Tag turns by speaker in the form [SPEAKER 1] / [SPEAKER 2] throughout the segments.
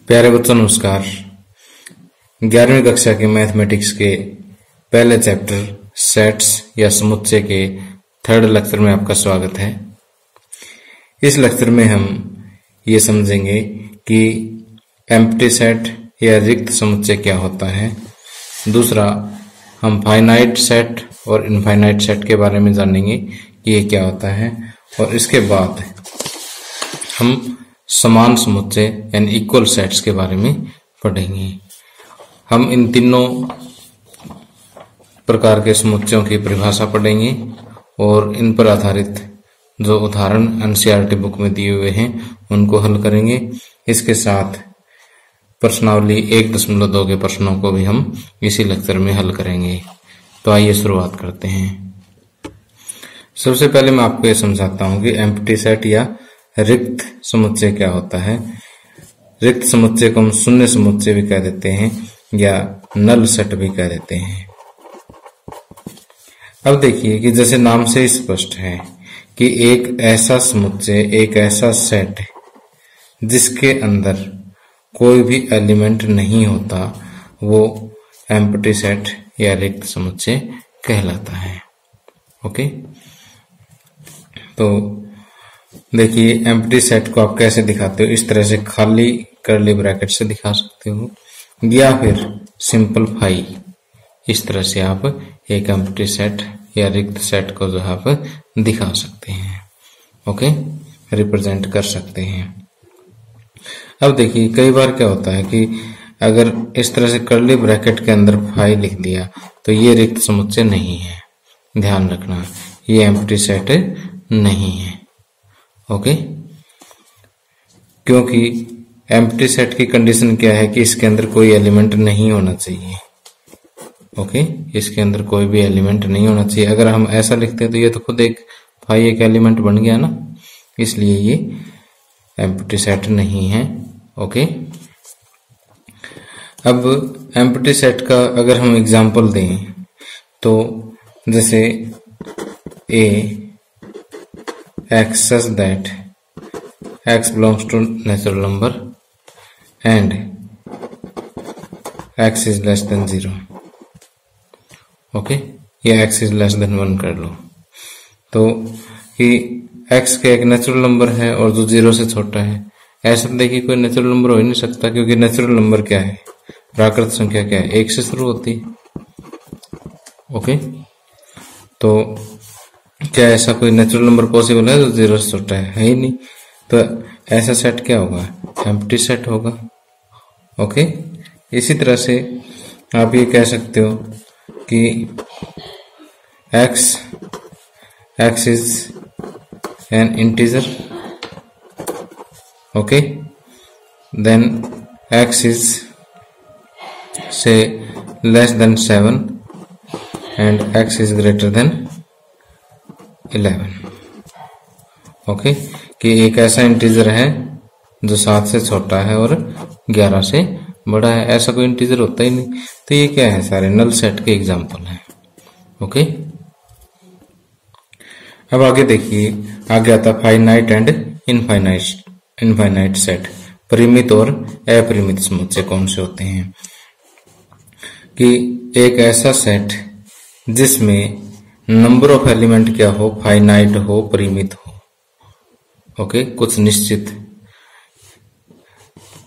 [SPEAKER 1] प्यारे बच्चों नमस्कार। 11वीं कक्षा के मैथमेटिक्स के पहले चैप्टर सेट्स या समुच्चय के थर्ड लेक्चर में आपका स्वागत है। इस लेक्चर में हम ये समझेंगे कि एम्प्टी सेट या रिक्त समुच्चय क्या होता है। दूसरा, हम फाइनाइट सेट और इनफाइनाइट सेट के बारे में जानेंगे कि ये क्या होता है। और इसके बाद हम समान समुच्चय यानी इक्वल सेट्स के बारे में पढ़ेंगे। हम इन तीनों प्रकार के समुच्चयों की परिभाषा पढ़ेंगे और इन पर आधारित जो उदाहरण एनसीईआरटी बुक में दिए हुए हैं उनको हल करेंगे। इसके साथ प्रश्नावली 1.2 के प्रश्नों को भी हम इसी लेक्चर में हल करेंगे। तो आइए शुरुआत करते हैं। सबसे पहले मैं आपको ये समझाता हूं कि एम्प्टी सेट या रिक्त समुच्चय क्या होता है। रिक्त समुच्चय को हम शून्य समुच्चय भी कह देते हैं या नल सेट भी कह देते हैं। अब देखिए कि जैसे नाम से स्पष्ट है कि एक ऐसा समुच्चय, एक ऐसा सेट जिसके अंदर कोई भी एलिमेंट नहीं होता, वो एम्प्टी सेट या रिक्त समुच्चय कहलाता है। ओके, तो देखिए एम्प्टी सेट को आप कैसे दिखाते हो। इस तरह से खाली कर्ली ब्रैकेट से दिखा सकते हो या फिर सिंपलीफाई, इस तरह से आप एक एम्प्टी सेट या रिक्त सेट को जो आप दिखा सकते हैं। ओके, रिप्रेजेंट कर सकते हैं। अब देखिए कई बार क्या होता है कि अगर इस तरह से कर्ली ब्रैकेट के अंदर फाई लिख दिया तो ये रिक्त समुच्चय नहीं है। ध्यान रखना, ये एम्प्टी सेट नहीं है। ओके, क्योंकि एम्प्टी सेट की कंडीशन क्या है कि इसके अंदर कोई एलिमेंट नहीं होना चाहिए। ओके, इसके अंदर कोई भी एलिमेंट नहीं होना चाहिए। अगर हम ऐसा लिखते हैं तो ये तो खुद एक फाई एक एलिमेंट बन गया ना, इसलिए ये एम्प्टी सेट नहीं है। ओके, अब एम्प्टी सेट का अगर हम एग्जांपल दें तो जैसे ए x such that x belongs to natural number and x is less than 0। Okay, या x is less than 1 कर लो तो कि x के एक नेचुरल नंबर है और जो 0 से छोटा है। ऐसा देखिए कोई नेचुरल नंबर हो ही नहीं सकता, क्योंकि नेचुरल नंबर क्या है, प्राकृत संख्या क्या है, 1 से शुरू होती है। ओके, तो क्या ऐसा कोई नेचुरल नंबर पॉसिबल है जो 0 से छोटा है ही नहीं। तो ऐसा सेट क्या होगा, एम्प्टी सेट होगा। ओके, इसी तरह से आप ये कह सकते हो कि x is an integer. Okay, then x is say less than 7 and x is greater than 11। Okay, कि एक ऐसा इंटीजर है जो 7 से छोटा है और 11 से बड़ा है। ऐसा कोई इंटीजर होता ही नहीं। तो ये क्या है, सारे नल सेट के एग्जांपल हैं। ओके, अब आगे देखिए, आगे आता फाइनाइट एंड इनफाइनाइट सेट। परिमित और अपरिमित समुच्चय कौन से होते हैं कि एक ऐसा सेट जिसमें नंबर ऑफ एलिमेंट क्या हो, फाइनाइट हो, परिमित हो। ओके, कुछ निश्चित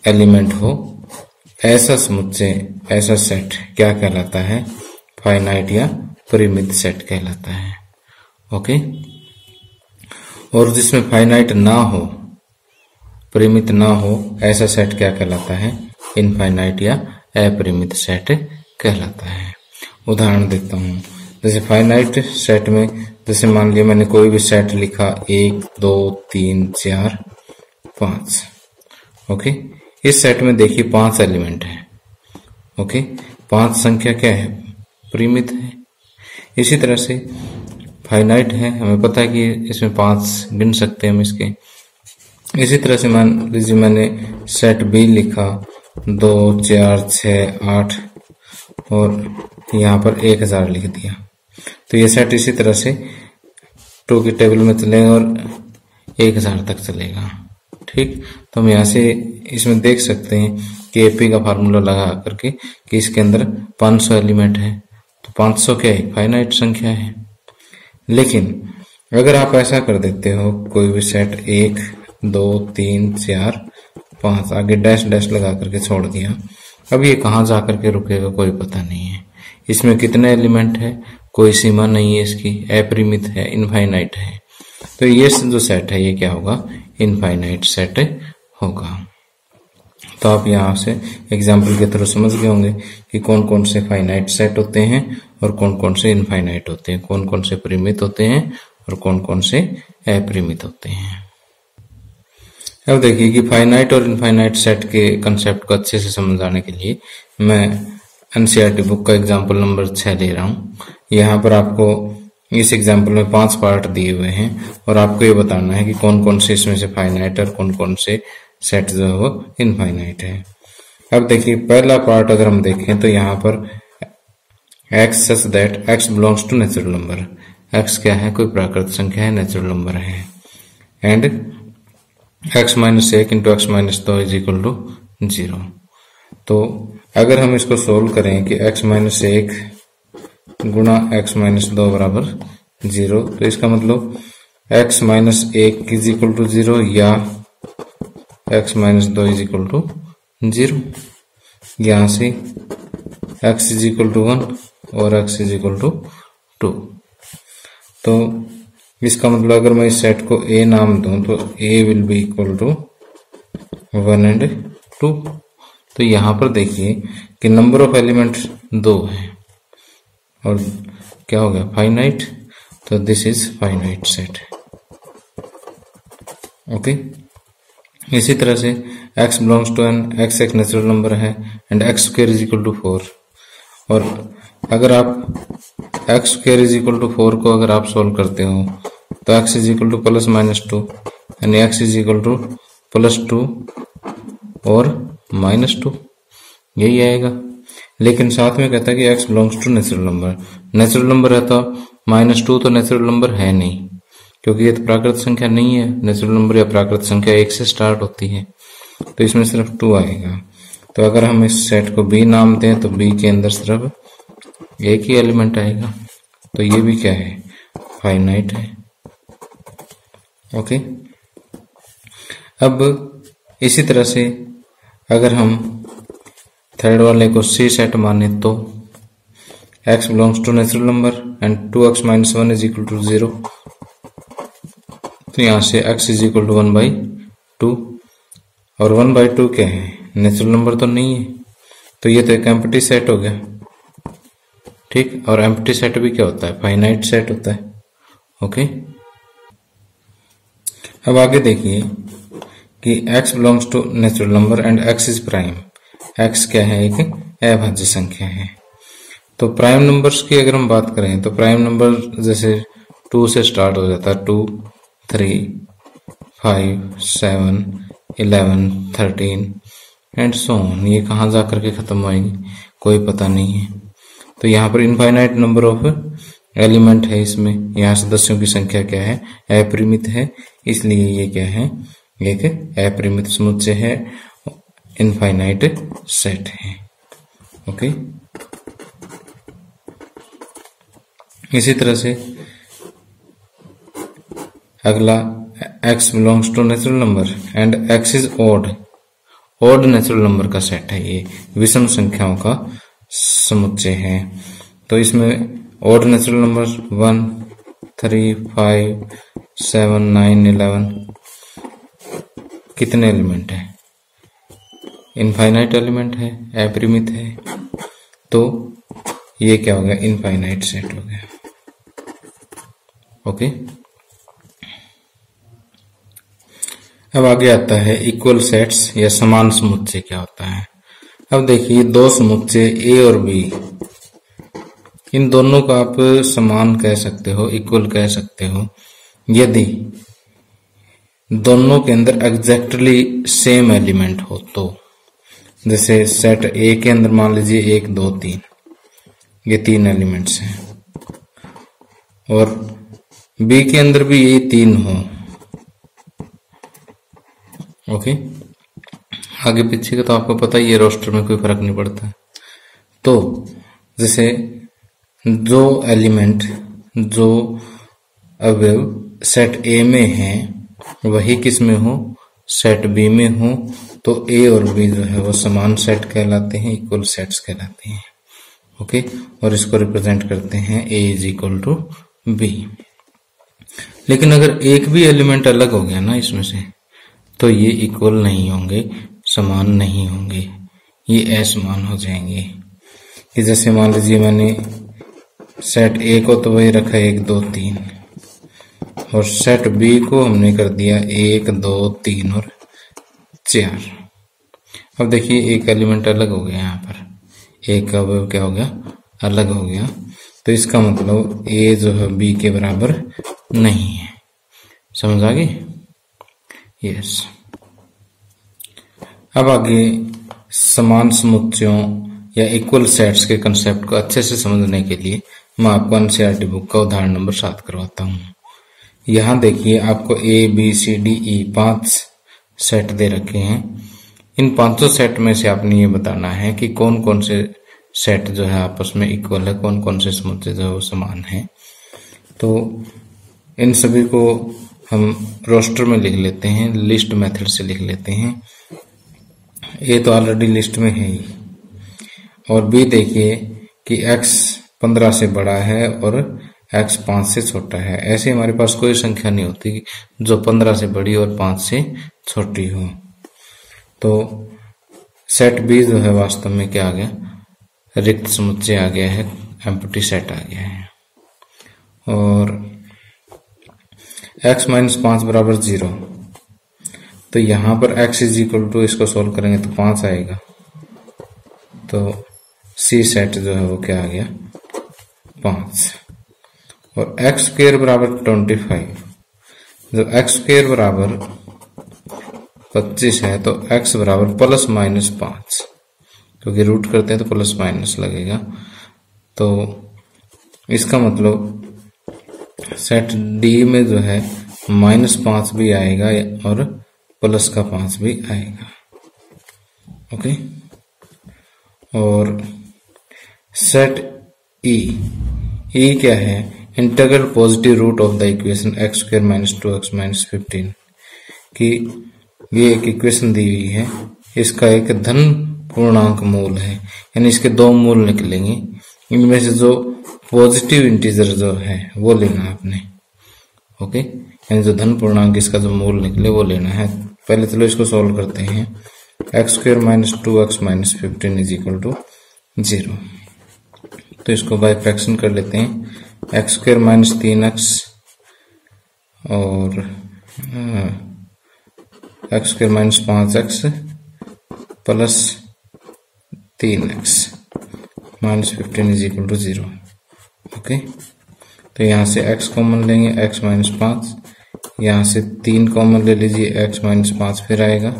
[SPEAKER 1] एलिमेंट हो, ऐसा समुच्चय, ऐसा सेट क्या कहलाता है, फाइनाइट या परिमित सेट कहलाता है। ओके, और जिसमें फाइनाइट ना हो, परिमित ना हो, ऐसा सेट क्या कहलाता है, इनफाइनाइट या अपरिमित सेट कहलाता है। उदाहरण देता हूं, जैसे फाइनाइट सेट में जैसे मान लिया मैंने कोई भी सेट लिखा 1 2 3 4 5। ओके, इस सेट में देखिए 5 एलिमेंट है। ओके, 5 संख्या क्या है, परिमित है। इसी तरह से फाइनाइट है, हमें पता है कि इसमें 5 गिन सकते हैं हम इसके। इसी तरह से मान लीजिए मैंने सेट बी लिखा 2 4 6 8 और यहाँ पर 1000 लिख दिया। तो ये सेट इसी तरह से 2 की टेबल में चलेगा और 1000 तक चलेगा। ठीक, तो हम यहाँ से इसमें देख सकते हैं कि एपी का फार्मूला लगा करके कि इसके अंदर 500 एलिमेंट है, तो 500 क्या है, फाइनाइट संख्या है। लेकिन अगर आप ऐसा कर देते हो, कोई भी सेट 1 2 3 4 5 आगे डैश डैश लगा करके छोड़ दिया, अब ये कहाँ जा करके रुकेगा कोई पता नहीं है। इसमें कितने एलिमेंट है कोई सीमा नहीं है, इसकी अपरिमित है, इनफाइनाइट है। तो ये जो सेट है ये क्या होगा, इनफाइनाइट सेट होगा। तो आप यहाँ से एग्जाम्पल के थ्रू समझ गए होंगे कि कौन कौन से फाइनाइट सेट होते हैं और कौन कौन से इनफाइनाइट होते हैं, कौन कौन से परिमित होते हैं और कौन कौन से अपरिमित होते हैं। अब देखिए कि फाइनाइट और इनफाइनाइट सेट के कंसेप्ट को अच्छे से समझाने के लिए मैं एनसीईआरटी बुक का एग्जाम्पल नंबर 6 ले रहा हूँ। यहाँ पर आपको इस एग्जाम्पल में 5 पार्ट दिए हुए हैं और आपको ये बताना है कि कौन कौन से इसमें से फाइनाइट और कौन कौन से सेट जो है वो इनफाइनाइट है। अब देखिए पहला पार्ट अगर हम देखें तो यहाँ पर x such that x belongs to natural number, x क्या है, कोई प्राकृतिक संख्या है, नेचुरल नंबर है, and x minus 1 into x minus 2 is equal to 0। तो अगर हम इसको सोल्व करें कि x माइनस 1 गुणा x माइनस 2 बराबर 0, तो इसका मतलब x minus 1 is equal to 0 या x minus 2 is equal to 0। यहां से x इज इक्वल टू 1 और x इज इक्वल टू 2। तो इसका मतलब अगर मैं इस सेट को A नाम दूं तो A will be equal to 1 and 2। तो यहां पर देखिए कि नंबर ऑफ एलिमेंट्स 2 है और क्या हो गया, फाइनाइट। तो this is finite set. Okay, इसी तरह से x belongs to n, x एक नेचुरल नंबर है and x square is equal to 4। और अगर आप x square is equal to 4 को अगर आप सोल्व करते हो तो x is equal to plus minus 2 यानी x is equal to plus 2 और माइनस 2, यही आएगा। लेकिन साथ में कहता है कि x belongs to natural number, natural number है तो माइनस 2 तो नेचुरल नंबर है नहीं, क्योंकि ये तो प्राकृतिक संख्या नहीं है। नेचुरल नंबर या प्राकृतिक संख्या 1 से स्टार्ट होती है, तो इसमें सिर्फ 2 आएगा। तो अगर हम इस सेट को B नाम दें तो B के अंदर सिर्फ एक ही एलिमेंट आएगा, तो ये भी क्या है, फाइनाइट है। ओके, अब इसी तरह से अगर हम थर्ड वाले को C सेट माने तो x belongs to natural number and 2x minus 1 is equal to 0। तो यहां से x इज इक्वल टू 1/2 और 1/2 क्या है, नेचुरल नंबर तो नहीं है, तो ये तो एक एम्प्टी सेट हो गया। ठीक, और एम्प्टी सेट भी क्या होता है, फाइनाइट सेट होता है। ओके, अब आगे देखिए कि x belongs to natural number and x is prime. x क्या है, एक अभाज्य संख्या है। तो प्राइम नंबर्स की अगर हम बात करें तो प्राइम नंबर जैसे 2 से स्टार्ट हो जाता है, 2 3 5 7 11 13 एंड सो ऑन। ये कहाँ जा करके खत्म होएगी कोई पता नहीं है। तो यहाँ पर इनफाइनाइट नंबर ऑफ एलिमेंट है इसमें, यहाँ सदस्यों की संख्या क्या है, अपरिमित है, इसलिए ये क्या है, एक अपरिमित समुच्चय है, इनफाइनाइट सेट है। ओके, इसी तरह से अगला x belongs to natural number and x is odd, odd natural number का सेट है, ये विषम संख्याओं का समुच्चय है। तो इसमें ऑड नेचुरल नंबर 1 3 5 7 9 11 कितने एलिमेंट है, इनफाइनाइट एलिमेंट है, अपरिमित है, तो ये क्या हो गया, इनफाइनाइट सेट हो गया। ओके, अब आगे आता है इक्वल सेट्स या समान समुच्चय क्या होता है। अब देखिए दो समुच्चय A और B, इन दोनों को आप समान कह सकते हो, इक्वल कह सकते हो, यदि दोनों के अंदर एग्जैक्टली सेम एलिमेंट हो तो। जैसे सेट A के अंदर मान लीजिए 1 2 3, ये 3 एलिमेंट्स हैं, और B के अंदर भी यही 3 हो, ओके, आगे पीछे का तो आपको पता ही है, रोस्टर में कोई फर्क नहीं पड़ता। तो जैसे जो एलिमेंट, जो अवयव सेट ए में है वही किस में हो, सेट बी में हो, तो ए और बी जो है वो समान सेट कहलाते हैं, इक्वल सेट्स कहलाते हैं। ओके, और इसको रिप्रेजेंट करते हैं ए इज इक्वल टू बी। लेकिन अगर एक भी एलिमेंट अलग हो गया ना इसमें से, तो ये इक्वल नहीं होंगे, समान नहीं होंगे, ये असमान हो जाएंगे। कि जैसे मान लीजिए मैंने सेट ए को तो वही रखा 1 2 3, और सेट बी को हमने कर दिया 1 2 3 और 4। अब देखिए एक एलिमेंट अलग हो गया, यहाँ पर एक का अवयव क्या हो गया, अलग हो गया। तो इसका मतलब ए जो है बी के बराबर नहीं है। समझ आ गई? यस। अब आगे समान समुच्चयों या इक्वल सेट्स के कंसेप्ट को अच्छे से समझने के लिए मैं आपको एनसीईआरटी बुक का उदाहरण नंबर 7 करवाता हूँ। यहाँ देखिए आपको A B C D E 5 set दे रखे हैं। इन 5 सेट में से आपने ये बताना है कि कौन कौन से सेट जो है आपस में इक्वल है, कौन कौन से समुच्चय जो है वो समान है। तो इन सभी को हम रोस्टर में लिख लेते हैं, लिस्ट मेथड से लिख लेते हैं। ये तो ऑलरेडी लिस्ट में है ही। और बी देखिए कि x 15 से बड़ा है और x 5 से छोटा है। ऐसे हमारे पास कोई संख्या नहीं होती जो 15 से बड़ी और 5 से छोटी हो। तो सेट बी जो है वास्तव में क्या आ गया, रिक्त समुच्चय आ गया है, एम्प्टी सेट आ गया है। और x माइनस 5 बराबर 0, तो यहां पर x इज इक्वल टू, इसको सोल्व करेंगे तो 5 आएगा। तो सी सेट जो है वो क्या आ गया, 5। और x स्क्वायर बराबर 25, जब x स्क्वायर बराबर 25 है तो x बराबर प्लस माइनस 5, क्योंकि रूट करते हैं तो प्लस माइनस लगेगा। तो इसका मतलब सेट डी में जो है -5 भी आएगा और प्लस का 5 भी आएगा। ओके, और सेट ई क्या है, integral positive root of the equation x square minus 2x minus 15, कि ये एक इक्वेशन दी हुई है, इसका एक धन पूर्णांक मूल है, यानी इसके 2 मूल निकलेंगे। इनमें से जो पॉजिटिव इंटीजर जो है वो लेना है आपने। ओके, यानी जो धन पूर्णांक इसका जो मूल निकले वो लेना है। पहले चलो इसको सॉल्व करते हैं। x square minus 2x minus 15 is equal to 0। तो इसको बाय फ्रैक्शन कर लेते हैं। x स्क्वायर माइनस 3x और x square minus 5x plus 3x minus 15 is equal to 0। Okay, तो यहां से x कॉमन लेंगे, x माइनस 5, यहां से 3 कॉमन ले लीजिए, x माइनस 5 फिर आएगा,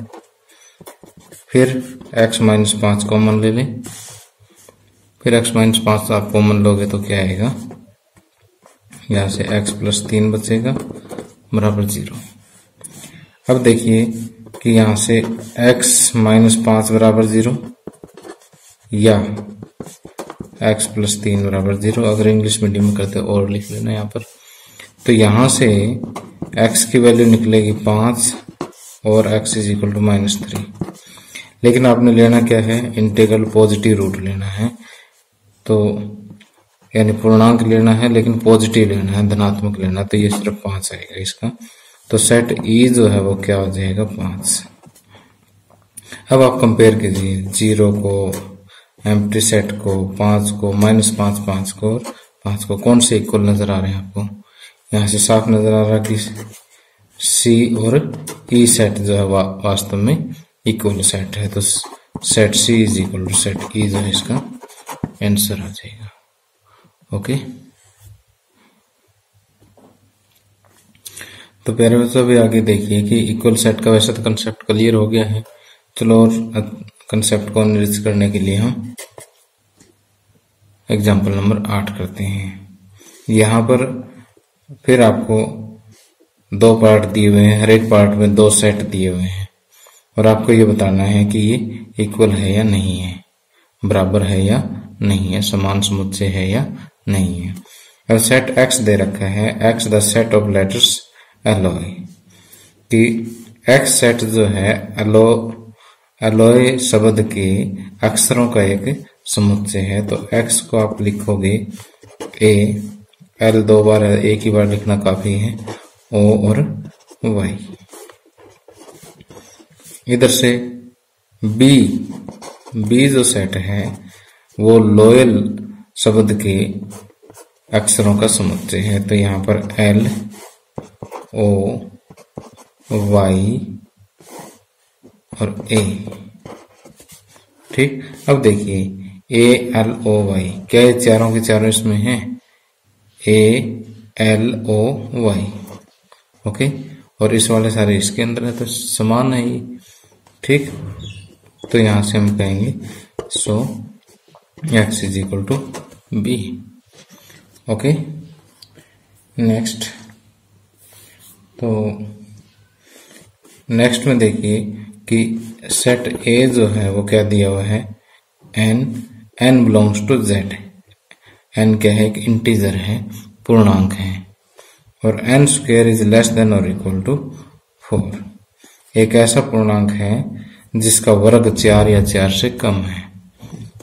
[SPEAKER 1] फिर x माइनस 5 कॉमन ले लें, फिर x माइनस 5 आप कॉमन लोगे तो क्या आएगा, यहां से x प्लस 3 बचेगा बराबर 0। अब देखिए कि यहां से x माइनस 5 बराबर 0 या x प्लस 3 बराबर 0, अगर इंग्लिश मीडियम में करते और लिख लेना यहाँ पर। तो यहां से x की वैल्यू निकलेगी 5 और x इज इक्वल टू -3। लेकिन आपने लेना क्या है, इंटीग्रल पॉजिटिव रूट लेना है। तो यानी पूर्णांक लेना है लेकिन पॉजिटिव लेना है, धनात्मक लेना है, तो ये सिर्फ 5 आएगा इसका। तो सेट ई जो है वो क्या हो जाएगा, 5। अब आप कंपेयर कीजिए 0 को, एम्प्टी सेट को, 5 को, -5 5 को और 5 को, कौन से इक्वल नजर आ रहे हैं आपको। यहां से साफ नजर आ रहा है कि सी और ई सेट जो है वास्तव में इक्वल सेट है। तो set C is equal to set E जो है इसका आंसर आ जाएगा। ओके, तो प्यारे बच्चों अभी आगे देखिए कि इक्वल सेट का वैसे तो कंसेप्ट क्लियर हो गया है। चलो और कंसेप्ट को एनालाइज करने के लिए हम एग्जाम्पल नंबर 8 करते हैं। यहाँ पर फिर आपको 2 पार्ट दिए हुए हैं, हर एक पार्ट में 2 सेट दिए हुए हैं। और आपको ये बताना है कि ये इक्वल है या नहीं है, बराबर है या नहीं है, समान समुच्चय है या नहीं है। और सेट एक्स दे रखा है, x the set of letters alloy, कि एक्स सेट जो है एलॉय शब्द के अक्षरों का एक समुच्चय है। तो एक्स को आप लिखोगे ए, एल 2 बार, एक ही बार लिखना काफी है, ओ और वाई। इधर से बी जो सेट है वो लोयल शब्द के अक्षरों का समुच्चय है। तो यहां पर एल, ओ, वाई और ए। ठीक, अब देखिए ए, एल, ओ, वाई, क्या ये चारों के चारों इसमें हैं? ए, एल, ओ, वाई। ओके, और इस वाले सारे इसके अंदर है, तो समान है ये। ठीक, तो यहां से हम कहेंगे so x is equal to B. Okay, next. तो नेक्स्ट में देखिए कि सेट ए जो है वो क्या दिया हुआ है, N belongs to Z. N क्या है? एक इंटीजर है, पूर्णांक है, और N square is less than और इक्वल टू 4। एक ऐसा पूर्णांक है जिसका वर्ग 4 या 4 से कम है।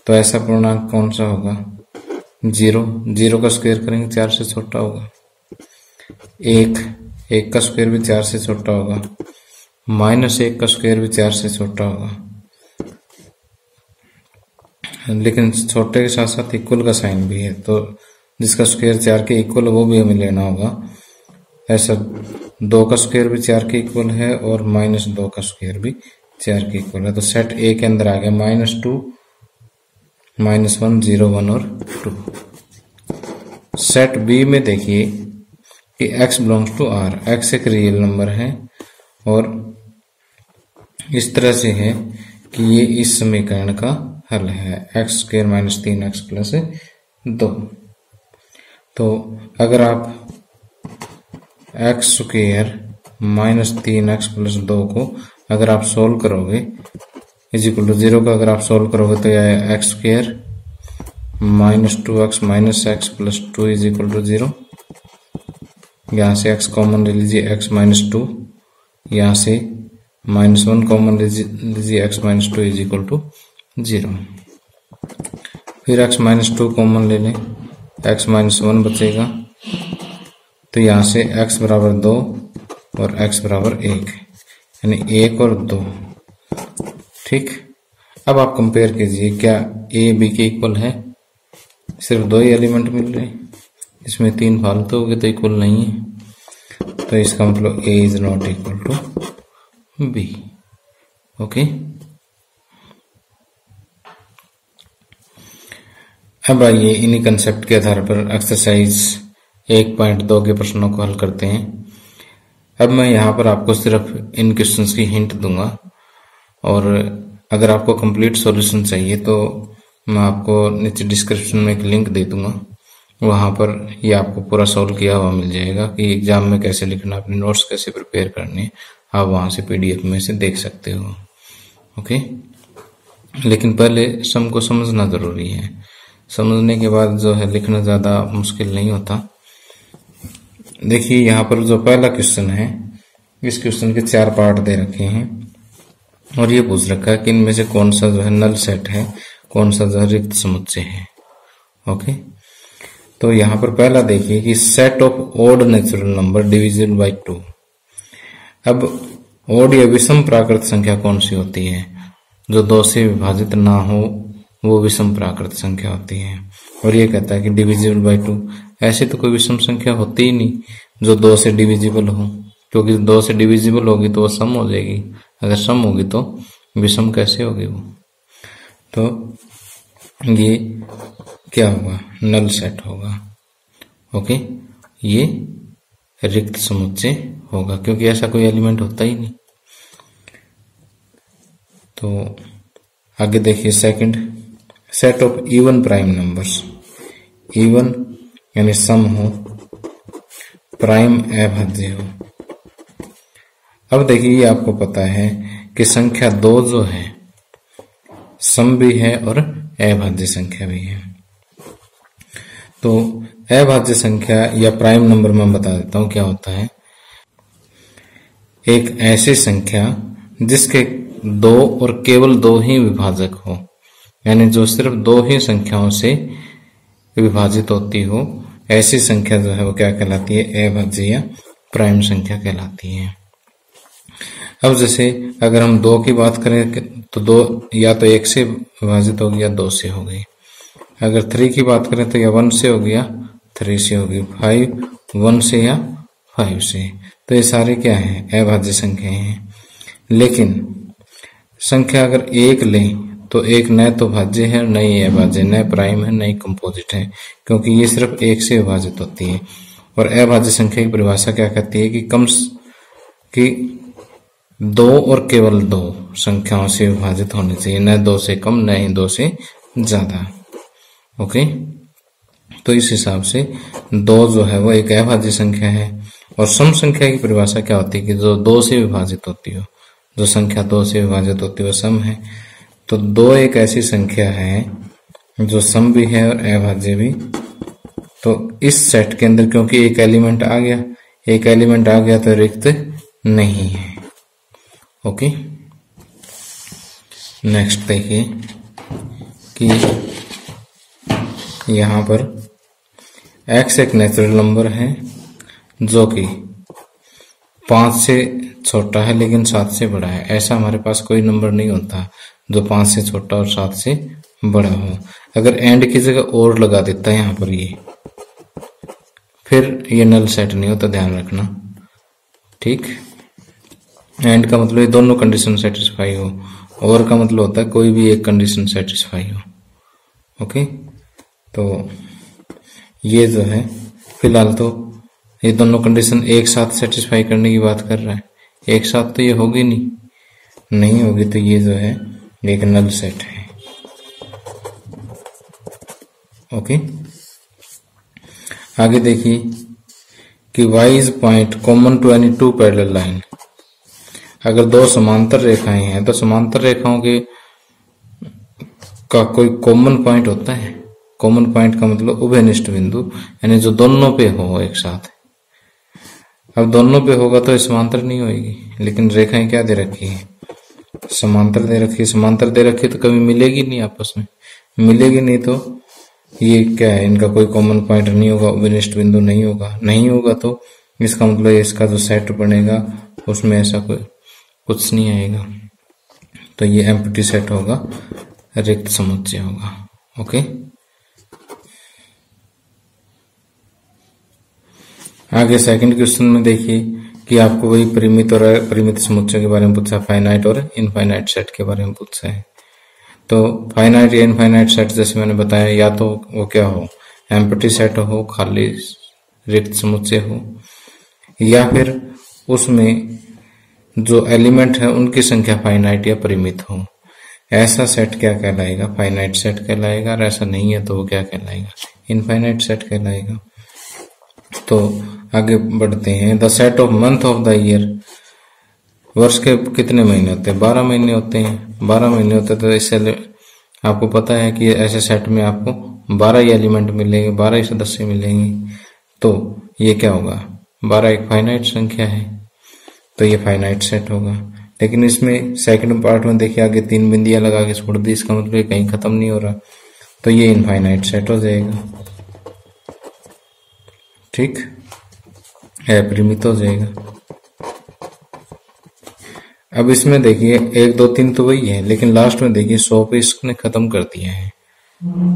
[SPEAKER 1] तो ऐसा पूर्णांक कौन सा होगा? 0 का स्क्वायर करेंगे 4 से छोटा होगा। 1 का स्क्वायर भी 4 से छोटा होगा। -1 का स्क्वायर भी 4 से छोटा होगा। लेकिन छोटे के साथ साथ इक्वल का साइन भी है, तो जिसका स्क्वायर 4 के इक्वल है वो भी हमें लेना होगा। ऐसा 2 का स्क्वायर भी 4 के इक्वल है और -2 का स्क्वायर भी 4 के इक्वल है। तो सेट ए के अंदर आ गया -2, -1, 0, 1 और 2। सेट बी में देखिए कि x belongs to r, x एक रियल नंबर है और इस तरह से है कि ये इस समीकरण का हल है, x² - 3x + 2। तो अगर आप x² - 3x + 2 को अगर आप सोल्व करोगे इज इक्वल टू 0 का अगर आप सोल्व करोगे तो यह x² - 2x - x + 2 is equal to 0। यहां से x कॉमन ले लीजिए, x - 2, यहां से -1 कॉमन लीजिए, x - 2 इज इक्वल टू 0। फिर x - 2 कॉमन ले लें, x - 1 बचेगा, तो यहां से x बराबर 2 और x बराबर 1, यानी 1 और 2। ठीक, अब आप कंपेयर कीजिए, क्या a b के इक्वल है? सिर्फ 2 ही एलिमेंट मिल रहे हैं, इसमें 3 फालतू हो गए तो इक्वल नहीं है। तो इसका मतलब a is not equal to b। Okay, अब आइए इन्हीं कंसेप्ट के आधार पर एक्सरसाइज 1.2 के प्रश्नों को हल करते हैं। अब मैं यहाँ पर आपको सिर्फ इन क्वेश्चंस की हिंट दूंगा और अगर आपको कंप्लीट सॉल्यूशन चाहिए तो मैं आपको नीचे डिस्क्रिप्शन में एक लिंक दे दूंगा, वहां पर ये आपको पूरा सॉल्व किया हुआ मिल जाएगा कि एग्जाम में कैसे लिखना, अपने नोट्स कैसे प्रिपेयर करने, आप वहां से PDF में से देख सकते हो। ओके, लेकिन पहले सम को समझना जरूरी है, समझने के बाद जो है लिखना ज्यादा मुश्किल नहीं होता। देखिए यहाँ पर जो पहला क्वेश्चन है, इस क्वेश्चन के 4 पार्ट दे रखे हैं और ये पूछ रखा है कि इनमें से कौन सा जो है नल सेट है, कौन सा जो है रिक्त समुच्चय है। ओके, तो यहाँ पर पहला देखिए कि set of odd natural number divisible by 2। अब ओड या विषम प्राकृत संख्या कौन सी होती है? जो 2 से विभाजित ना हो वो विषम प्राकृत संख्या होती है। और ये कहता है कि डिविजिबल बाय 2, ऐसे तो कोई विषम संख्या होती ही नहीं जो 2 से डिविजिबल हो, क्योंकि 2 से डिविजिबल होगी तो वो सम हो जाएगी, अगर सम होगी तो विषम कैसे होगी वो। तो ये क्या होगा? नल सेट होगा। ओके, ये रिक्त समुच्चय होगा क्योंकि ऐसा कोई एलिमेंट होता ही नहीं। तो आगे देखिए second, set of even prime numbers. Even यानी सम हो, प्राइम अभाज्य हो। अब देखिए आपको पता है कि संख्या 2 जो है सम भी है और अभाज्य संख्या भी है। तो अभाज्य संख्या या प्राइम नंबर में बता देता हूं क्या होता है। एक ऐसी संख्या जिसके 2 और केवल 2 ही विभाजक हो, यानी जो सिर्फ 2 ही संख्याओं से विभाजित होती हो, ऐसी संख्या जो है वो क्या कहलाती है, अभाज्य या प्राइम संख्या कहलाती है। अब जैसे अगर हम 2 की बात करें तो 2 या तो 1 से विभाजित होगी या 2 से हो गई। अगर 3 की बात करें तो या 1 से होगी या 3 से होगी। 5 1 से या 5 से। तो ये सारे क्या है, अभाज्य संख्या हैं। लेकिन संख्या अगर 1 लें तो 1 न तो भाज्य है न ही अभाज्य, न प्राइम है न ही कंपोजिट है, क्योंकि ये सिर्फ 1 से विभाजित होती है। और अभाज्य संख्या की परिभाषा क्या कहती है कि 2 और केवल 2 संख्याओं से विभाजित होनी चाहिए, न 2 से कम न ही 2 से ज्यादा। ओके, तो इस हिसाब से 2 जो है वो एक अभाज्य संख्या है। और सम संख्या की परिभाषा क्या होती है कि जो 2 से विभाजित होती हो, जो संख्या 2 से विभाजित होती है वो सम है। तो 2 एक ऐसी संख्या है जो सम भी है और अभाज्य भी। तो इस सेट के अंदर क्योंकि एक एलिमेंट आ गया तो रिक्त नहीं है। ओके, नेक्स्ट देखिए कि यहां पर x एक नेचुरल नंबर है जो कि 5 से छोटा है लेकिन 7 से बड़ा है। ऐसा हमारे पास कोई नंबर नहीं होता जो 5 से छोटा और 7 से बड़ा हो। अगर एंड की जगह और लगा देता है यहां पर ये, फिर ये नल सेट नहीं होता, ध्यान रखना। ठीक, एंड का मतलब ये दोनों कंडीशन सेटिस्फाई हो, और का मतलब होता है कोई भी एक कंडीशन सेटिस्फाई हो। ओके, तो ये जो है फिलहाल तो ये दोनों कंडीशन एक साथ सेटिस्फाई करने की बात कर रहा है। एक साथ तो ये होगी नहीं होगी, तो ये जो है एक नल सेट है। ओके, आगे देखिए कि y is point common to any two parallel line। अगर 2 समांतर रेखाएं हैं तो समांतर रेखाओं के का कोई कॉमन पॉइंट होता है। कॉमन पॉइंट का मतलब उभयनिष्ठ बिंदु, यानी जो दोनों पे हो एक साथ। अब दोनों पे होगा तो समांतर नहीं होगी, लेकिन रेखाएं क्या दे रखी है, समांतर दे रखी है। समांतर दे रखी तो कभी मिलेगी नहीं, आपस में मिलेगी नहीं, तो ये क्या है, इनका कोई कॉमन पॉइंट नहीं होगा, उभयनिष्ठ बिंदु नहीं होगा। तो इसका मतलब इसका जो सेट बनेगा उसमें ऐसा कोई कुछ नहीं आएगा, तो ये एम्प्टी सेट होगा, रिक्त समुच्चय होगा। ओके, आगे सेकंड क्वेश्चन में देखिए कि आपको वही परिमित और अपरिमित समुच्चय के बारे में पूछा, फाइनाइट और इनफाइनाइट सेट के बारे में पूछा है। तो फाइनाइट या इनफाइनाइट सेट जैसे मैंने बताया, या तो वो क्या हो, एम्प्टी सेट हो, खाली रिक्त समुच्चय हो, या फिर उसमें जो एलिमेंट है उनकी संख्या फाइनाइट या परिमित हो। ऐसा सेट क्या कहलाएगा, फाइनाइट सेट कहलाएगा। और ऐसा नहीं है तो वो क्या कहलाएगा, इनफाइनाइट सेट कहलाएगा। तो आगे बढ़ते हैं। The set of month of the year, वर्ष के कितने महीने होते हैं, 12 महीने होते हैं। 12 महीने होते हैं, तो इससे आपको पता है कि ऐसे सेट में आपको 12 ही एलिमेंट मिलेंगे, 12 ही सदस्य मिलेंगे। तो ये क्या होगा, 12 एक फाइनाइट संख्या है, तो ये फाइनाइट सेट होगा। लेकिन इसमें सेकंड पार्ट में देखिए आगे 3 बिंदियां लगा के छोड़ दी, इसका मतलब ये कहीं खत्म नहीं हो रहा, तो ये इनफाइनाइट सेट हो जाएगा। ठीक, अपरिमित हो जाएगा। अब इसमें देखिए 1 2 3 तो वही है, लेकिन लास्ट में देखिए 100 पे इसने खत्म कर दिया है।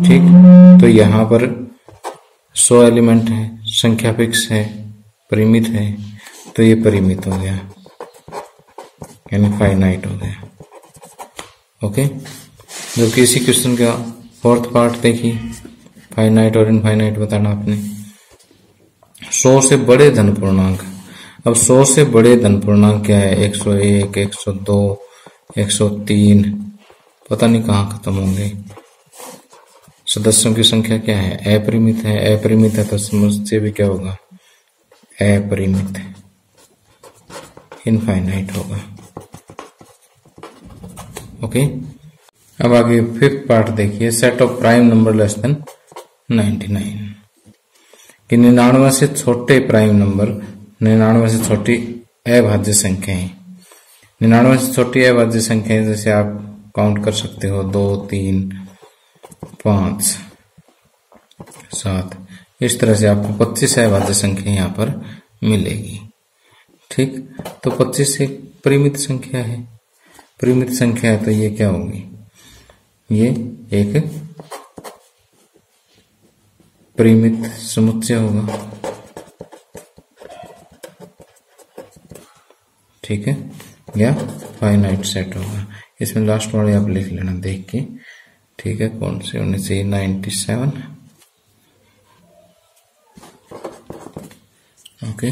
[SPEAKER 1] ठीक, तो यहाँ पर 100 एलिमेंट है, संख्या फिक्स है, परिमित है, तो ये परिमित हो गया, यानी फाइनाइट हो गया। ओके, जबकि इसी क्वेश्चन का फोर्थ पार्ट देखिए, फाइनाइट और इनफाइनाइट बताना आपने। 100 से बड़े धन पूर्णांक। अब 100 से बड़े धन पूर्णांक क्या है, 101, 102, 103, पता नहीं कहाँ खत्म होंगे। सदस्यों की संख्या क्या है, अपरिमित है। अपरिमित है तो समुच्चय भी क्या होगा, अपरिमित, इनफाइनाइट होगा। ओके। अब आगे फिफ्थ पार्ट देखिए, set of prime number less than 99, कि 99 से छोटे प्राइम नंबर, 99 से छोटी अभाज्य संख्याएं। 99 से छोटी अभाज्य संख्याएं जैसे आप काउंट कर सकते हो 2, 3, 5, 7, इस तरह से आपको 25 अभाज्य संख्या यहाँ पर मिलेगी। ठीक, तो 25 एक परिमित संख्या है, परिमित संख्या है तो ये क्या होगी, ये एक परिमित समुच्चय होगा। ठीक है, या फाइनाइट सेट होगा। इसमें लास्ट वाले आप लिख लेना देख के। ठीक है, कौन से होने चाहिए, 97। ओके,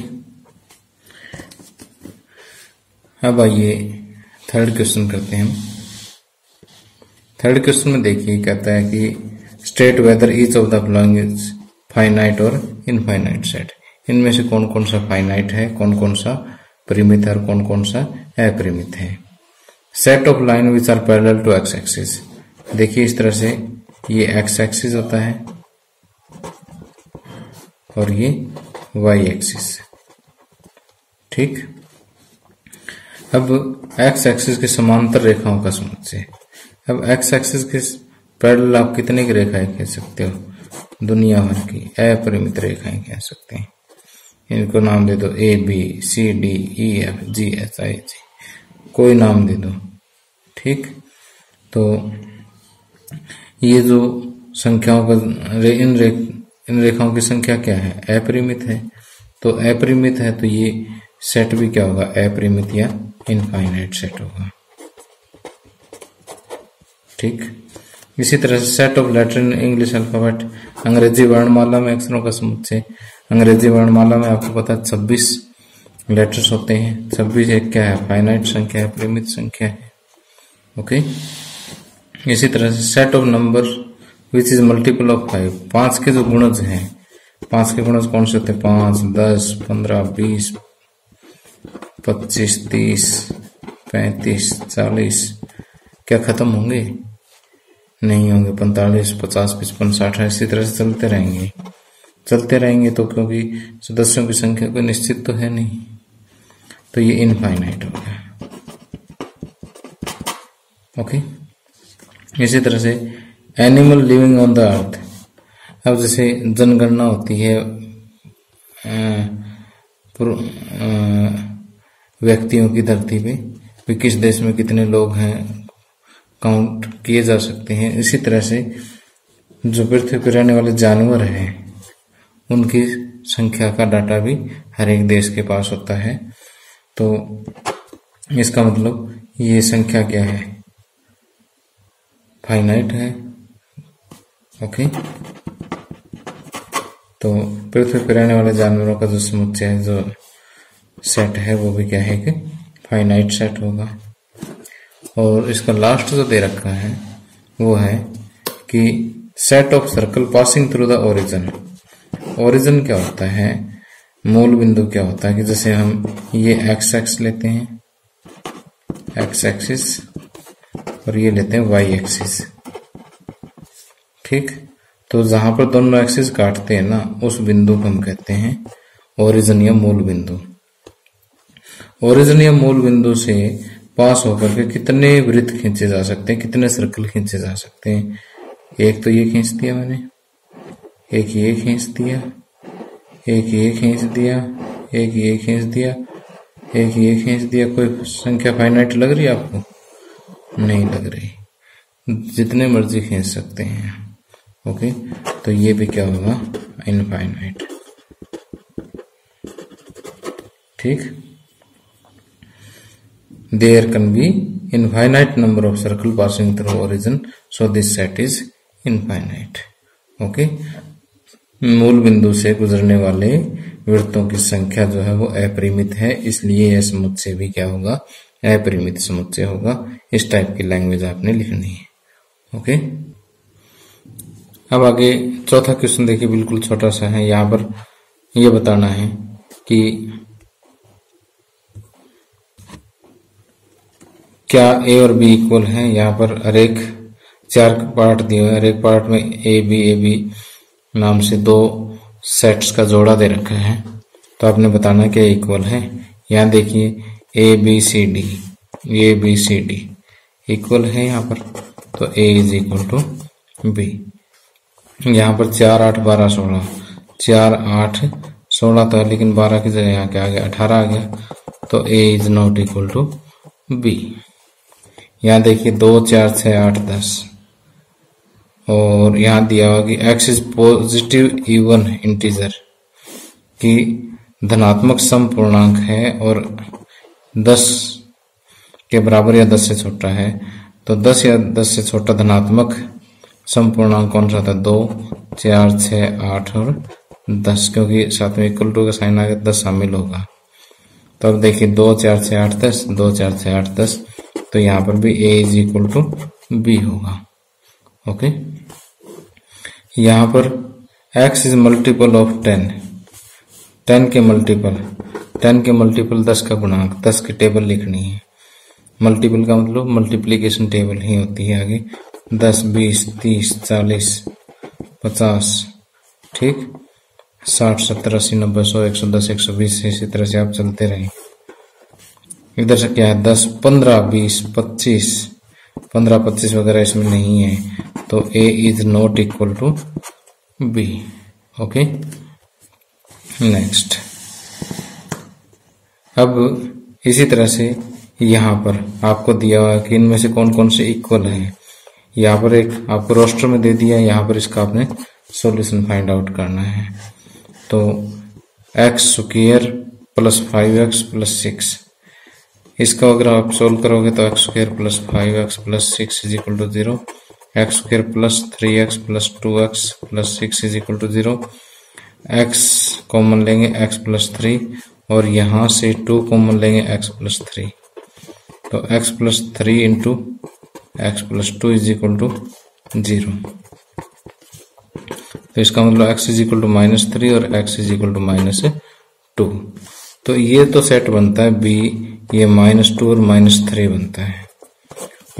[SPEAKER 1] अब आइए थर्ड क्वेश्चन करते हैं हम। थर्ड क्वेश्चन में देखिए कहता है कि state whether each of the following is finite और इनफाइनाइट सेट। इनमें से कौन कौन सा फाइनाइट है, कौन कौन सा परिमित है और कौन कौन सा अपरिमित है। Set of line which are parallel to X axis. देखिए इस तरह से ये एक्स एक्सिस होता है और ये वाई एक्सिस। ठीक, अब एक्स एक्सिस के समांतर रेखाओं का समुच्चय। अब एक्स एक्सिस के पैरेलल आप कितने की रेखाएं खींच सकते हो, दुनिया भर की अपरिमित रेखाएं खींच सकते हैं। इनको नाम दे दो A B C D E F G H I जी, कोई नाम दे दो। ठीक, तो ये जो संख्याओं का इन रेखाओं की संख्या क्या है, अपरिमित है। तो अपरिमित है तो ये सेट भी क्या होगा, अपरिमित या इनफाइनाइट सेट होगा। ठीक, इसी तरह से set of letter in English alphabet, अंग्रेजी वर्णमाला में अक्षरों का समुच्चय। अंग्रेजी वर्णमाला में आपको पता है 26 लेटर्स होते हैं। 26 एक क्या है, फाइनाइट संख्या है, परिमित संख्या है। ओके, इसी तरह से set of number which is multiple of 5। 5 के जो गुणज हैं, 5 के गुणज कौन से होते हैं, 5, 10, 15, 20, 25, 30, 35, 40, क्या खत्म होंगे, नहीं होंगे। 45, 50, 55, 60 इसी तरह से चलते रहेंगे, चलते रहेंगे। तो क्योंकि सदस्यों की संख्या कोई निश्चित तो है नहीं, तो ये इनफाइनाइट हो गया। ओके, इसी तरह से animal living on the earth. अब जैसे जनगणना होती है व्यक्तियों की धरती पे, किस देश में कितने लोग हैं काउंट किए जा सकते हैं। इसी तरह से जो पृथ्वी पर रहने वाले जानवर हैं उनकी संख्या का डाटा भी हर एक देश के पास होता है। तो इसका मतलब ये संख्या क्या है, फाइनाइट है। ओके, तो पृथ्वी पर रहने वाले जानवरों का जो समुच्चय है, जो सेट है, वो भी क्या है कि फाइनाइट सेट होगा। और इसका लास्ट जो दे रखा है वो है कि set of circle passing through the origin. Origin क्या होता है, मूल बिंदु क्या होता है, कि जैसे हम ये एक्स एक्स लेते हैं, एक्स एक्सिस, और ये लेते हैं वाई एक्सिस। ठीक, तो जहां पर दोनों एक्सिस काटते हैं ना, उस बिंदु को हम कहते हैं ओरिजिन या मूल बिंदु। ओरिजिन या मूल बिंदु से पास होकर के कितने वृत्त खींचे जा सकते हैं, कितने सर्कल खींचे जा सकते हैं। एक तो ये खींच दिया मैंने, एक ये खींच दिया, एक ये खींच दिया, एक ये खींच दिया, एक ये खींच दिया। कोई संख्या फाइनाइट लग रही है आपको, नहीं लग रही, जितने मर्जी खींच सकते हैं। ओके, तो ये भी क्या होगा, इनफाइनाइट। ठीक, there can be infinite number of circle passing through origin, so this set is infinite. Okay, मूल बिंदु से गुजरने वाले वृत्तों की संख्या जो है वो अपरिमित है, इसलिए यह समुच्चय भी क्या होगा, अपरिमित समुच्चय होगा। इस टाइप की लैंग्वेज आपने लिखनी है। ओके, अब आगे चौथा क्वेश्चन देखिए, बिल्कुल छोटा सा है। यहाँ पर यह बताना है कि क्या ए और बी इक्वल है। यहाँ पर हर एक 4 पार्ट दिए हुए हैं, हर एक पार्ट में ए बी नाम से 2 सेट्स का जोड़ा दे रखा है। तो आपने बताना क्या इक्वल है। यहाँ देखिए A B C D equal है यहाँ पर, तो A is equal to B. यहाँ पर 4 8 12 16, 4 8 16 था, लेकिन 12 की जगह यहाँ क्या आ गया 18 आ गया, तो A is not equal to B. यहाँ देखिए 2 4 6 8 10, और यहाँ दिया हुआ कि x is positive even integer, कि धनात्मक सम पूर्णांक है और 10 के बराबर या 10 से छोटा है। तो 10 या 10 से छोटा धनात्मक सम पूर्णांक कौन सा था, 2 4 6 8 और 10, क्योंकि साथ में इक्वल टू का साइन आ गया 10 शामिल होगा। तो अब देखिए 2 4 6 8 10, 2 4 6 8 10, तो यहाँ पर भी a is equal to B होगा। ओके, यहाँ पर x इज मल्टीपल ऑफ 10, 10 के मल्टीपल 10 का गुणांक, 10 की टेबल लिखनी है। मल्टीपल का मतलब मल्टीप्लीकेशन टेबल ही होती है आगे, 10 20 30 40 50, ठीक, 60 70 80 90 100 110 120, इसी तरह से आप चलते रहें। इधर से क्या है 10 15 20 25, 15 25 वगैरह इसमें नहीं है, तो a is not equal to b। Okay, next. अब इसी तरह से यहाँ पर आपको दिया हुआ है कि इनमें से कौन कौन से इक्वल हैं। यहाँ पर एक आपको रोस्टर में दे दिया है, यहाँ पर इसका आपने सॉल्यूशन फाइंड आउट करना है। तो X square plus 5x plus 6, इसका अगर आप सोल्व करोगे तो X square plus 5x plus 6 is equal to 0, X square plus 3x plus 2x plus 6 is equal to 0, x common लेंगे x प्लस 3, और यहाँ से 2 कॉमन लेंगे x प्लस 3, तो x plus 3 into X plus 2 is equal to 0। तो इसका मतलब x is equal to -3 और x इज इक्वल टू -2। तो ये तो सेट बनता है b, ये -2 और -3 बनता है,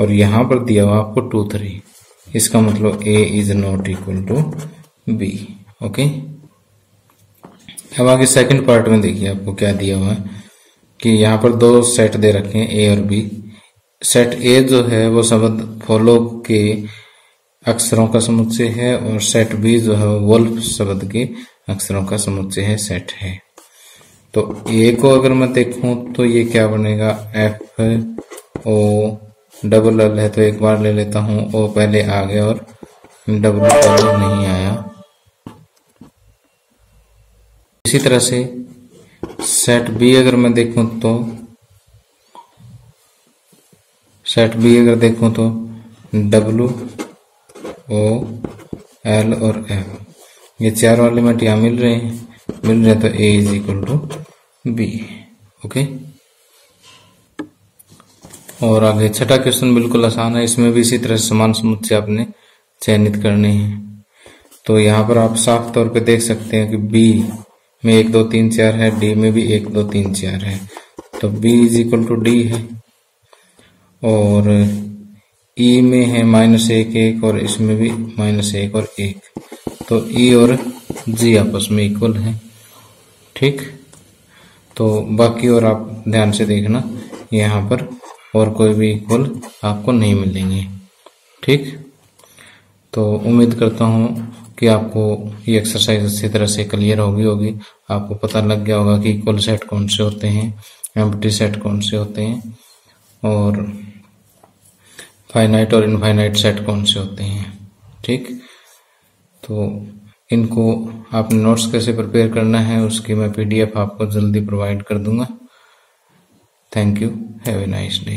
[SPEAKER 1] और यहाँ पर दिया हुआ आपको 2 3, इसका मतलब a is not equal to b। Okay, अब आगे सेकंड पार्ट में देखिए आपको क्या दिया हुआ है कि यहाँ पर 2 सेट दे रखे हैं a और b। सेट a जो है वो शब्द फॉलो के अक्षरों का समुच्चय है, और सेट b जो है वो वोल्फ शब्द के अक्षरों का समुच्चय है, सेट है। तो a को अगर मैं देखूं तो ये क्या बनेगा, FO डबल L है, तो एक बार ले लेता हूं, O पहले आ गया और W पहले नहीं आया। इसी तरह से सेट B अगर मैं देखूं तो W O L और F, ये 4 एलिमेंट यहाँ मिल रहे हैं, तो A is equal to B। Okay, और आगे छठा क्वेश्चन बिल्कुल आसान है, इसमें भी इसी तरह समान समुच्चय आपने चयनित करने हैं। तो यहाँ पर आप साफ तौर पे देख सकते हैं कि B में 1 2 3 4 है, D में भी 1 2 3 4 है, तो B इज इक्वल टू D है, और E में है -1 1, और इसमें भी -1 और 1, तो E और G आपस में इक्वल है। ठीक, तो बाकी और आप ध्यान से देखना, यहाँ पर और कोई भी इक्वल आपको नहीं मिलेंगे। ठीक, तो उम्मीद करता हूँ कि आपको ये एक्सरसाइज अच्छी तरह से क्लियर होगी। आपको पता लग गया होगा कि इक्वल सेट कौन से होते हैं, एम्प्टी सेट कौन से होते हैं, और फाइनाइट और इनफाइनाइट सेट कौन से होते हैं। ठीक, तो इनको आपने नोट्स कैसे प्रिपेयर करना है उसकी मैं PDF आपको जल्दी प्रोवाइड कर दूंगा। Thank you, have a nice day.